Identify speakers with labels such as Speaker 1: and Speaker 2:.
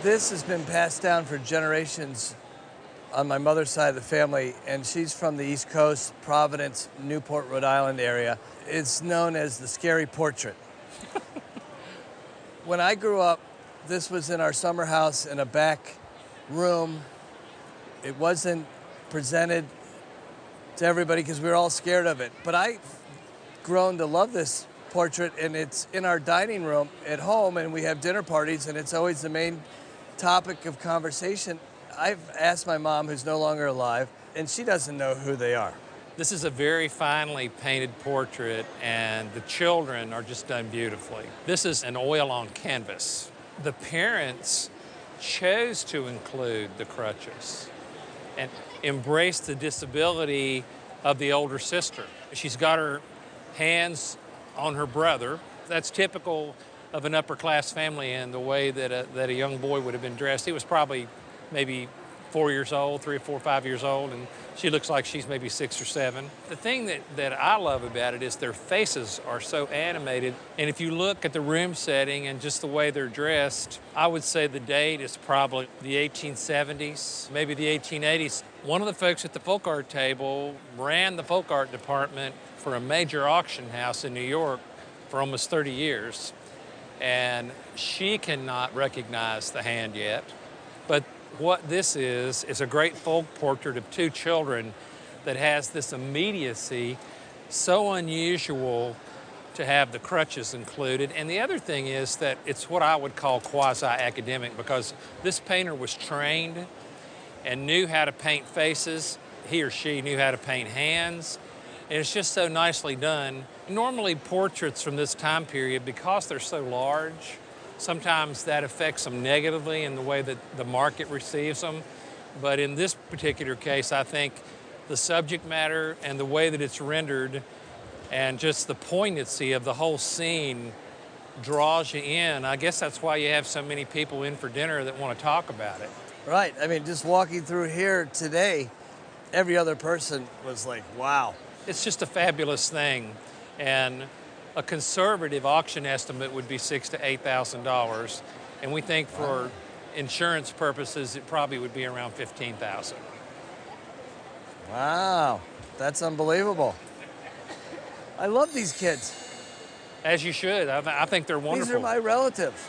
Speaker 1: This has been passed down for generations on my mother's side of the family, and she's from the East Coast, Providence, Newport, Rhode Island area. It's known as the scary portrait. When I grew up, this was in our summer house in a back room. It wasn't presented to everybody because we were all scared of it. But I've grown to love this portrait, and it's in our dining room at home, and we have dinner parties, and it's always the main topic of conversation. I've asked my mom, who's no longer alive, and she doesn't know who they are.
Speaker 2: This is a very finely painted portrait, and the children are just done beautifully. This is an oil on canvas. The parents chose to include the crutches and embrace the disability of the older sister. She's got her hands on her brother. That's typical of an upper class family and the way that a young boy would have been dressed. He was probably maybe 4 years old, 3 or 4 or 5 years old, and she looks like she's maybe 6 or 7. The thing that I love about it is their faces are so animated, and if you look at the room setting and just the way they're dressed, I would say the date is probably the 1870s, maybe the 1880s. One of the folks at the folk art table ran the folk art department for a major auction house in New York for almost 30 years, and she cannot recognize the hand yet. But what this is a great folk portrait of 2 children that has this immediacy, so unusual to have the crutches included. And the other thing is that it's what I would call quasi-academic, because this painter was trained and knew how to paint faces. He or she knew how to paint hands. And it's just so nicely done. Normally portraits from this time period, because they're so large, sometimes that affects them negatively in the way that the market receives them. But in this particular case, I think the subject matter and the way that it's rendered and just the poignancy of the whole scene draws you in. I guess that's why you have so many people in for dinner that want to talk about it.
Speaker 1: Right. I mean, just walking through here today, every other person was like, wow.
Speaker 2: It's just a fabulous thing. And a conservative auction estimate would be $6,000 to $8,000, and we think for insurance purposes it probably would be around $15,000.
Speaker 1: Wow, that's unbelievable. I love these kids.
Speaker 2: As you should. I think they're wonderful.
Speaker 1: These are my relatives.